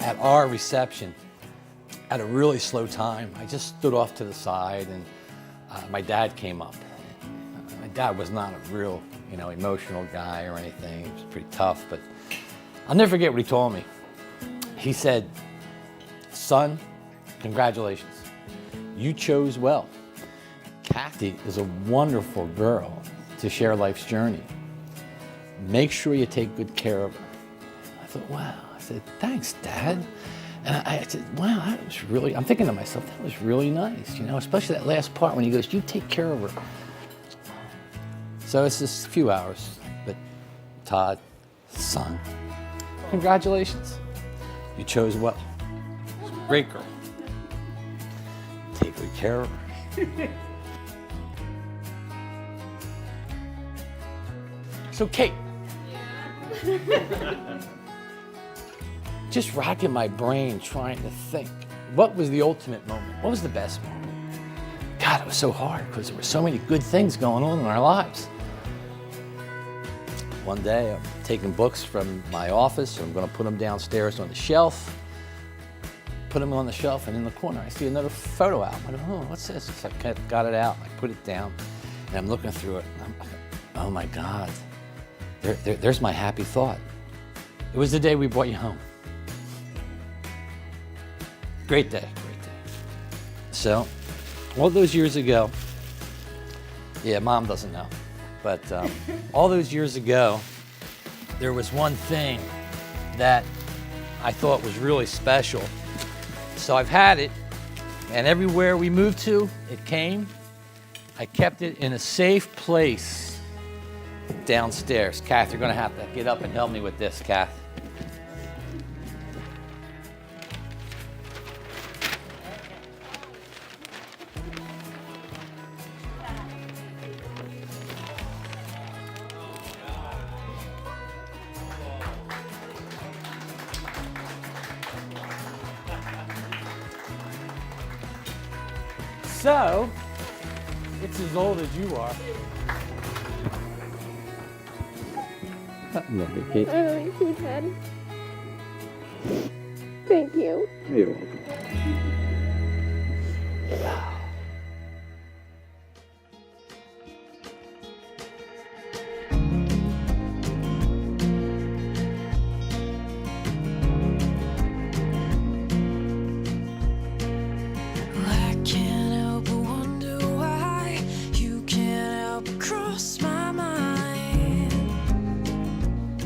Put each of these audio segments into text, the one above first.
at our reception, at a really slow time, I just stood off to the side, and my dad came up. My dad was not a real, emotional guy or anything. He was pretty tough, but I'll never forget what he told me. He said, "Son, congratulations. You chose well. Kathy is a wonderful girl to share life's journey. Make sure you take good care of her." I thought, wow. I said, "Thanks, Dad." And I said, wow, that was really, I'm thinking to myself, that was really nice, especially that last part when he goes, "You take care of her." So it's just a few hours, but Todd, son, congratulations. You chose well. Great girl. Take good care of her. So Kate, just racking my brain trying to think, what was the ultimate moment? What was the best moment? God, it was so hard because there were so many good things going on in our lives. One day, I'm taking books from my office, I'm gonna put them downstairs on the shelf, put them on the shelf, and in the corner, I see another photo album. I go, "Oh, what's this?" So I got it out, I put it down, and I'm looking through it, and oh my God, there's my happy thought. It was the day we brought you home. Great day, great day. So, all those years ago, yeah, Mom doesn't know, but all those years ago, there was one thing that I thought was really special. So I've had it, and everywhere we moved to, it came. I kept it in a safe place downstairs. Kath, you're gonna have to get up and help me with this, Kath. So, it's as old as you are. Love you, Kate. I love you too, Ted. Thank you. You're welcome.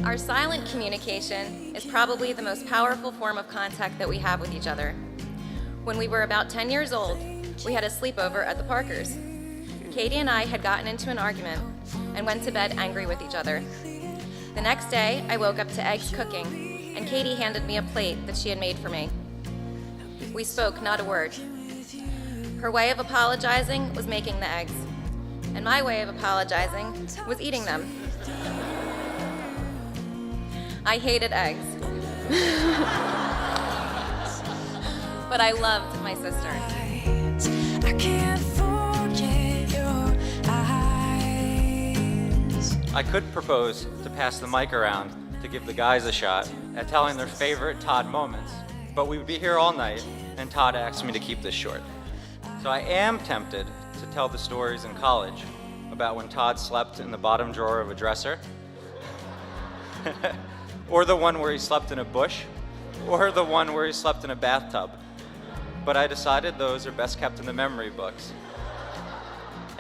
Our silent communication is probably the most powerful form of contact that we have with each other. When we were about 10 years old, we had a sleepover at the Parkers. Katie and I had gotten into an argument and went to bed angry with each other. The next day, I woke up to eggs cooking, and Katie handed me a plate that she had made for me. We spoke not a word. Her way of apologizing was making the eggs, and my way of apologizing was eating them. I hated eggs. But I loved my sister. I can't forget your eyes. I could propose to pass the mic around to give the guys a shot at telling their favorite Todd moments, but we would be here all night, and Todd asked me to keep this short. So I am tempted to tell the stories in college about when Todd slept in the bottom drawer of a dresser, or the one where he slept in a bush, or the one where he slept in a bathtub. But I decided those are best kept in the memory books.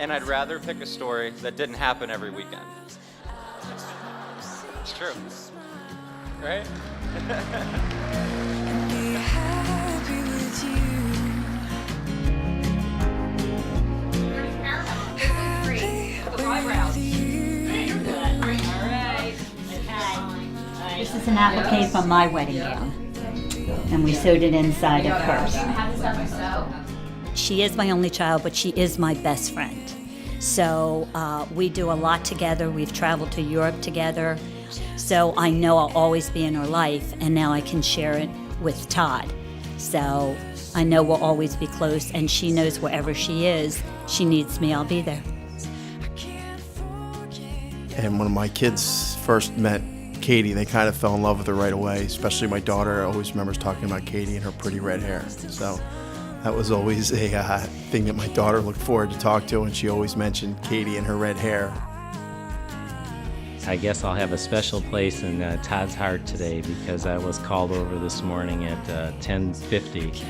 And I'd rather pick a story that didn't happen every weekend. It's true, right? Be happy with you. This is an applique from my wedding gown, and we sewed it inside of hers. She is my only child, but she is my best friend. So we do a lot together. We've traveled to Europe together. So I know I'll always be in her life, and now I can share it with Todd. So I know we'll always be close, and she knows wherever she is, she needs me, I'll be there. I can't forget. And when my kids first met Katie, they kind of fell in love with her right away, especially my daughter always remembers talking about Katie and her pretty red hair. So that was always a thing that my daughter looked forward to talk to, and she always mentioned Katie and her red hair. I guess I'll have a special place in Todd's heart today because I was called over this morning at 10:50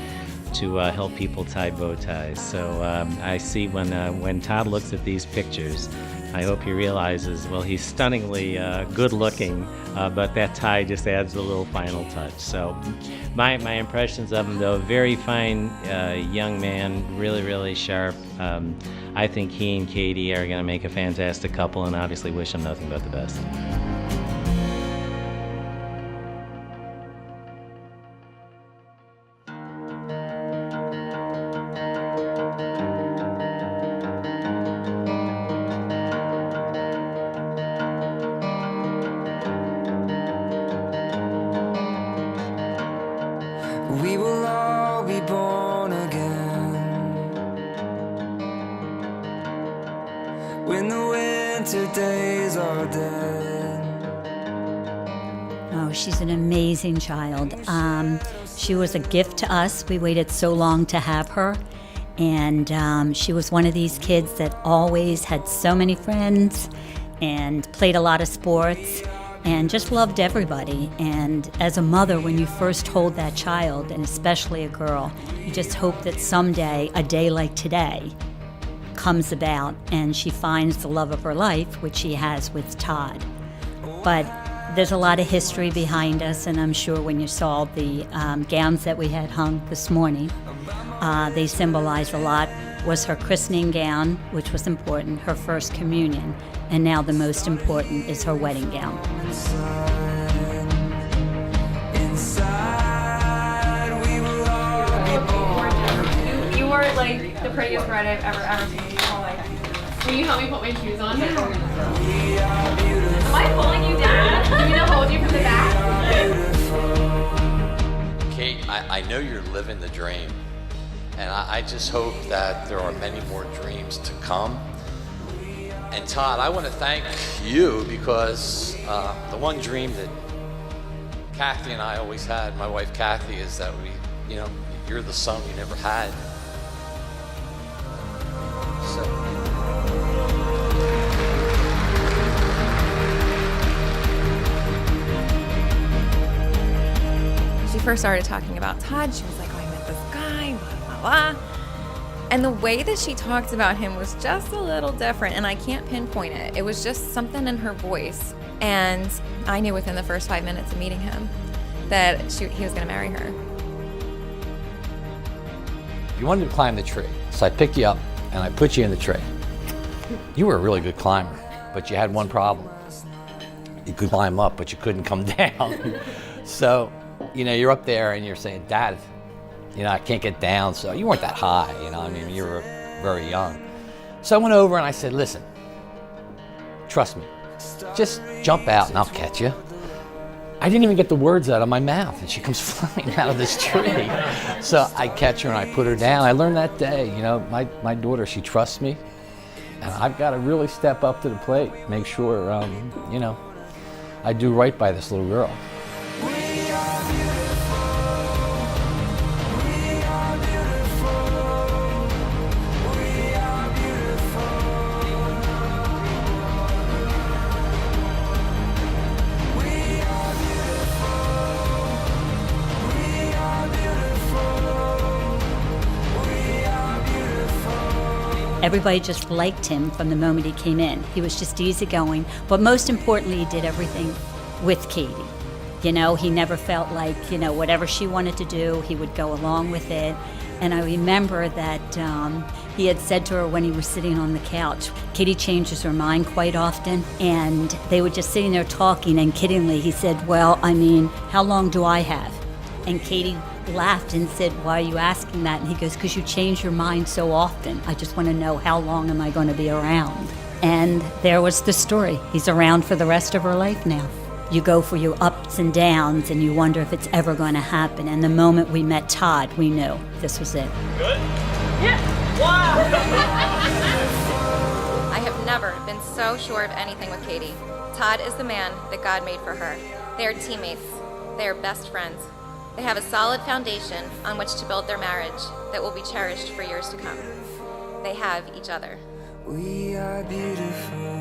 to help people tie bow ties. So I see when Todd looks at these pictures, I hope he realizes, well, he's stunningly good looking, but that tie just adds a little final touch. So my impressions of him, though, very fine young man, really, really sharp. I think he and Katie are going to make a fantastic couple, and obviously wish him nothing but the best. We will all be born again when the winter days are dead. Oh, she's an amazing child. She was a gift to us. We waited so long to have her. And she was one of these kids that always had so many friends and played a lot of sports and just loved everybody. And as a mother, when you first hold that child, and especially a girl, you just hope that someday, a day like today, comes about and she finds the love of her life, which she has with Todd. But there's a lot of history behind us, and I'm sure when you saw the gowns that we had hung this morning, they symbolize a lot. Was her christening gown, which was important, her first communion, and now the most important is her wedding gown. Inside, we will all be born. You are like the prettiest bride I've ever seen. Oh my God. Will you help me put my shoes on? Am I pulling you down? Do you want me to hold you from the back? Kate, I know you're living the dream, and I just hope that there are many more dreams to come. And Todd, I want to thank you because the one dream that Kathy and I always had, my wife Kathy, is that you're the son we never had. So. She first started talking about Todd. She was like, oh, I met this guy, blah, blah, blah. And the way that she talked about him was just a little different, and I can't pinpoint it. It was just something in her voice. And I knew within the first 5 minutes of meeting him that he was going to marry her. You wanted to climb the tree, so I picked you up and I put you in the tree. You were a really good climber, but you had one problem. You could climb up, but you couldn't come down. So, you're up there and you're saying, Dad, I can't get down. So you weren't that high, you were very young. So I went over and I said, listen, trust me, just jump out and I'll catch you. I didn't even get the words out of my mouth and she comes flying out of this tree. So I catch her and I put her down. I learned that day, my daughter, she trusts me, and I've got to really step up to the plate, make sure, I do right by this little girl. Everybody just liked him from the moment he came in. He was just easygoing, but most importantly, he did everything with Katie. He never felt like, whatever she wanted to do, he would go along with it. And I remember that he had said to her when he was sitting on the couch, Katie changes her mind quite often, and they were just sitting there talking, and kiddingly he said, well, how long do I have? And Katie laughed and said, why are you asking that? And he goes, because you change your mind so often. I just want to know, how long am I going to be around? And there was the story. He's around for the rest of her life now. You go for your ups and downs and you wonder if it's ever going to happen. And the moment we met Todd, we knew this was it. Good? Yeah. Wow. I have never been so sure of anything with Katie. Todd is the man that God made for her. They are teammates. They are best friends. They have a solid foundation on which to build their marriage that will be cherished for years to come. They have each other. We are beautiful.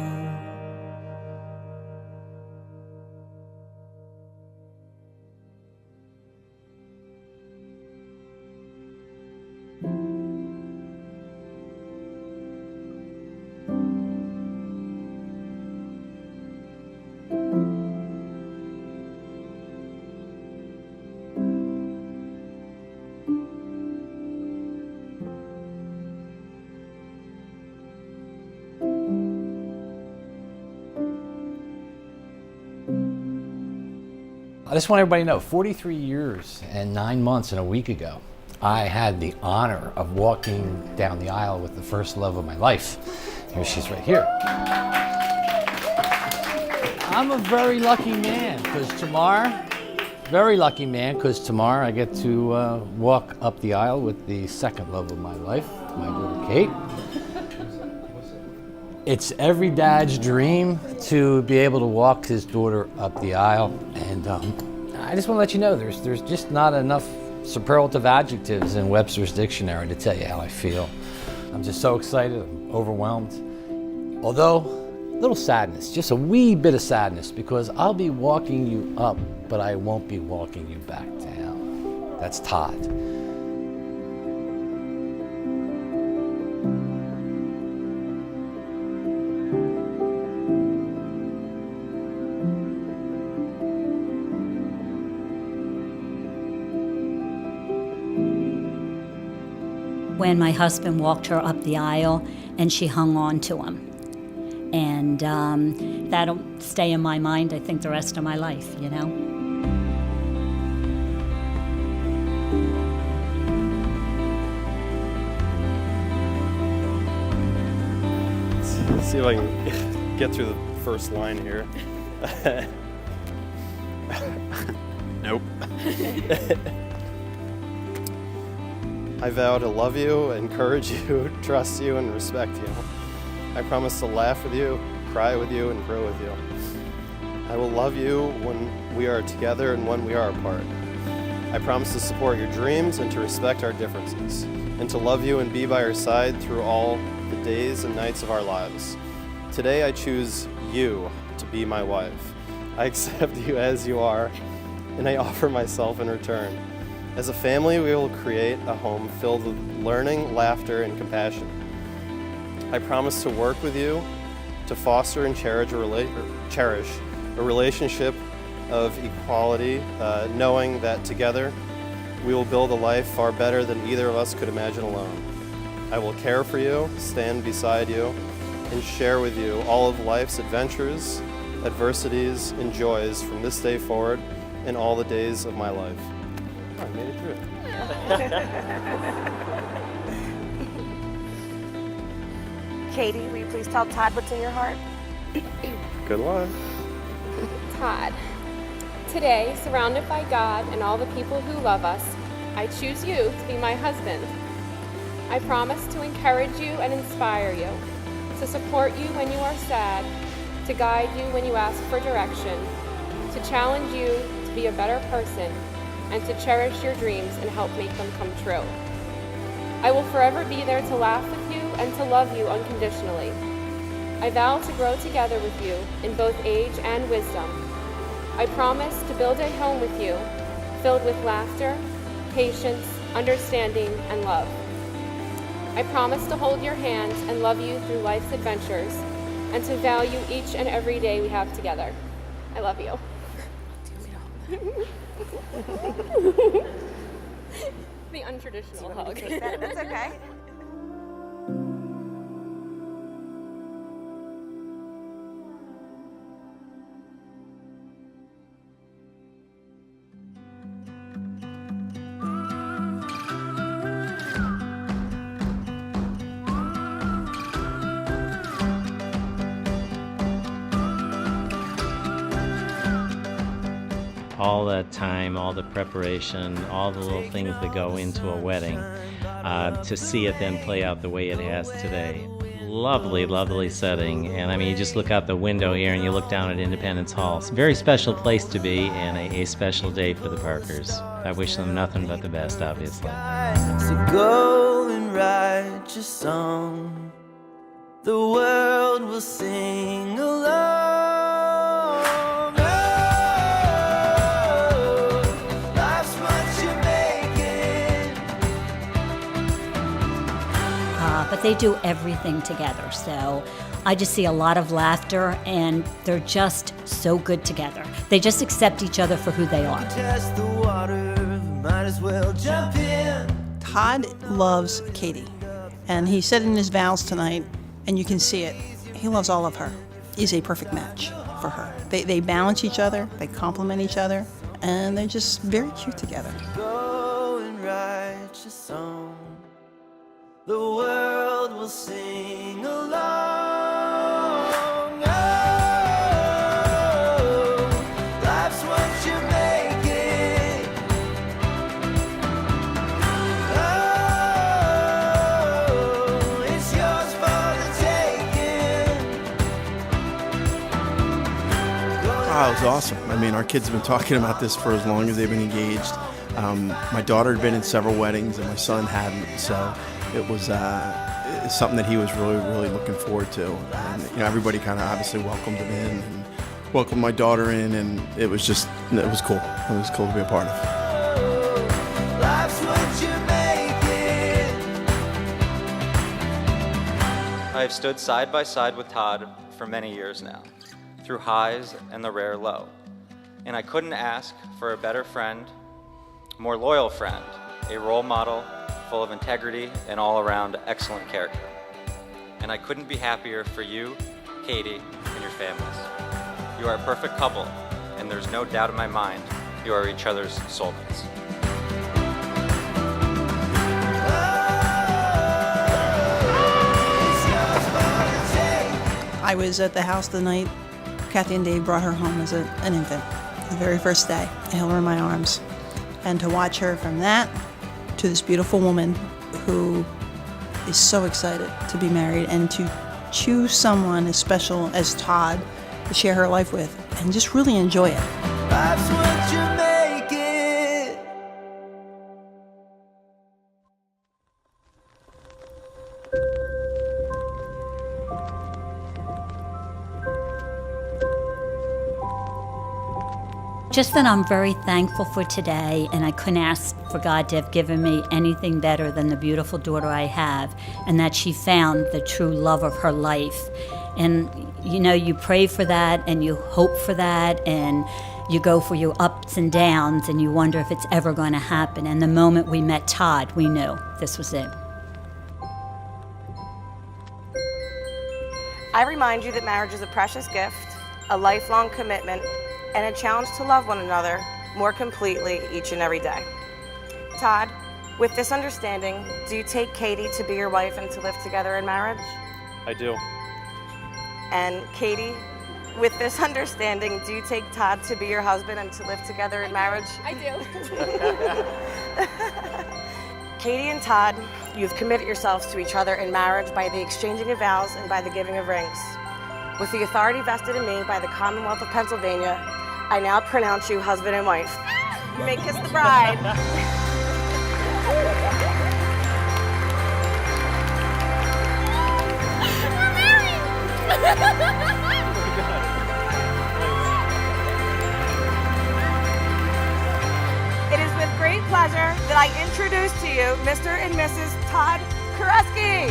I just want everybody to know, 43 years and 9 months and a week ago, I had the honor of walking down the aisle with the first love of my life. Here she's right here. I'm a very lucky man, because tomorrow I get to walk up the aisle with the second love of my life, my little Kate. It's every dad's dream to be able to walk his daughter up the aisle, and I just want to let you know there's just not enough superlative adjectives in Webster's dictionary to tell you how I feel. I'm just so excited, I'm overwhelmed. Although, a little sadness, just a wee bit of sadness, because I'll be walking you up, but I won't be walking you back down. That's Todd. When my husband walked her up the aisle and she hung on to him. And that'll stay in my mind, I think, the rest of my life, you know? Let's see if I can get through the first line here. Nope. I vow to love you, encourage you, trust you, and respect you. I promise to laugh with you, cry with you, and grow with you. I will love you when we are together and when we are apart. I promise to support your dreams and to respect our differences, and to love you and be by your side through all the days and nights of our lives. Today I choose you to be my wife. I accept you as you are, and I offer myself in return. As a family, we will create a home filled with learning, laughter, and compassion. I promise to work with you to foster and cherish a relationship of equality, knowing that together we will build a life far better than either of us could imagine alone. I will care for you, stand beside you, and share with you all of life's adventures, adversities, and joys from this day forward and all the days of my life. Oh, I made it through it. Katie, will you please tell Todd what's in your heart? Good luck. Todd, today, surrounded by God and all the people who love us, I choose you to be my husband. I promise to encourage you and inspire you, to support you when you are sad, to guide you when you ask for direction, to challenge you to be a better person, and to cherish your dreams and help make them come true. I will forever be there to laugh with you and to love you unconditionally. I vow to grow together with you in both age and wisdom. I promise to build a home with you filled with laughter, patience, understanding, and love. I promise to hold your hand and love you through life's adventures and to value each and every day we have together. I love you. The untraditional hug. That's okay. All the time, all the preparation, all the little things that go into a wedding, to see it then play out the way it has today. lovely, lovely setting. And I mean, you just look out the window here and you look down at Independence Hall. It's a very special place to be and a special day for the Parkers. I wish them nothing but the best, obviously. So go and write your song. The world will sing along. But they do everything together. So I just see a lot of laughter, and they're just so good together. They just accept each other for who they are. Test the water, might as well jump in. Todd loves Katie, and he said in his vows tonight, and you can see it, he loves all of her. He's a perfect match for her. They balance each other, they complement each other, and they're just very cute together. Go and write your song. The world will sing along. Oh, life's what you make it. Oh, it's yours for the taking. Oh, it was awesome. I mean, our kids have been talking about this for as long as they've been engaged. My daughter had been in several weddings, and my son hadn't, so it was something that he was really, really looking forward to. And everybody kind of obviously welcomed him in and welcomed my daughter in, and it was cool. It was cool to be a part of. Life's what you make it. I have stood side by side with Todd for many years now, through highs and the rare low. And I couldn't ask for a better friend, more loyal friend, a role model full of integrity and all-around excellent character. And I couldn't be happier for you, Katie, and your families. You are a perfect couple, and there's no doubt in my mind you are each other's soulmates. I was at the house the night Kathy and Dave brought her home as an infant. The very first day, I held her in my arms. And to watch her from that to this beautiful woman who is so excited to be married and to choose someone as special as Todd to share her life with and just really enjoy it. Life's what you make it. Just that I'm very thankful for today, and I couldn't ask for God to have given me anything better than the beautiful daughter I have, and that she found the true love of her life. And you pray for that, and you hope for that, and you go for your ups and downs, and you wonder if it's ever going to happen. And the moment we met Todd, we knew this was it. I remind you that marriage is a precious gift, a lifelong commitment, and a challenge to love one another more completely each and every day. Todd, with this understanding, do you take Katie to be your wife and to live together in marriage? I do. And Katie, with this understanding, do you take Todd to be your husband and to live together in marriage? I do. Katie and Todd, you've committed yourselves to each other in marriage by the exchanging of vows and by the giving of rings. With the authority vested in me by the Commonwealth of Pennsylvania, I now pronounce you husband and wife. You may kiss the bride. It is with great pleasure that I introduce to you Mr. and Mrs. Todd Cescaphe.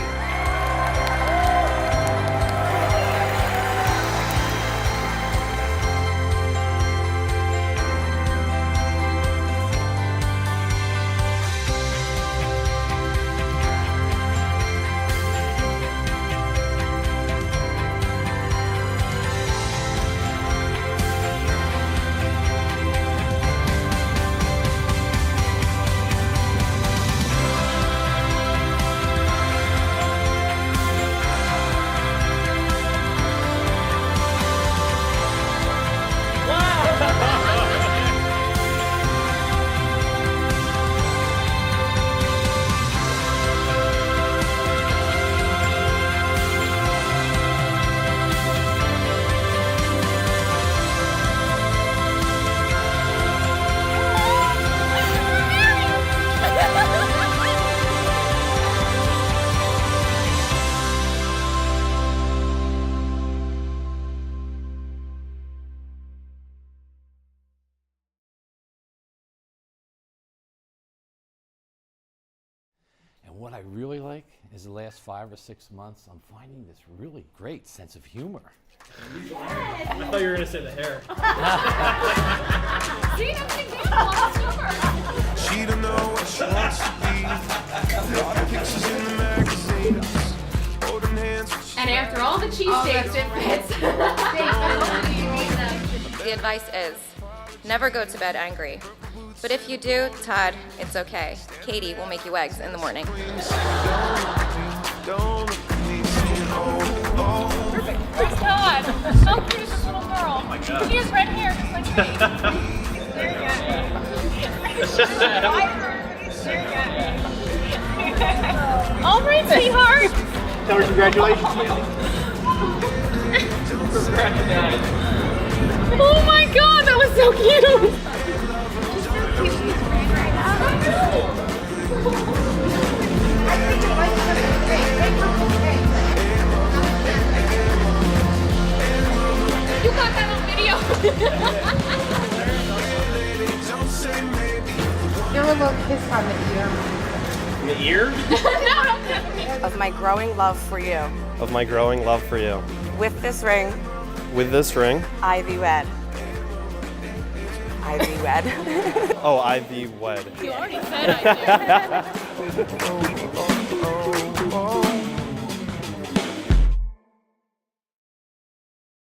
what I really like is the last 5 or 6 months, I'm finding this really great sense of humor. I thought you were going to say the hair. See, that's an example of humor. She don't know what she wants to be. A lot of pictures in the magazines. Holding hands. And after all the cheesesteaks, it fits. The advice is, never go to bed angry. But if you do, Todd, it's okay. Katie will make you eggs in the morning. Where's Todd? How cute is this little girl? Oh my God. She has red hair just like me. All right, sweetheart. Tell her congratulations. Oh my God, that was so cute. You got that on video. Give a little kiss on the ear. In the ear? No, don't kiss me. Of my growing love for you. Of my growing love for you. With this ring, With this ring. I thee wed. I thee wed. Oh, I thee wed. You already said I do.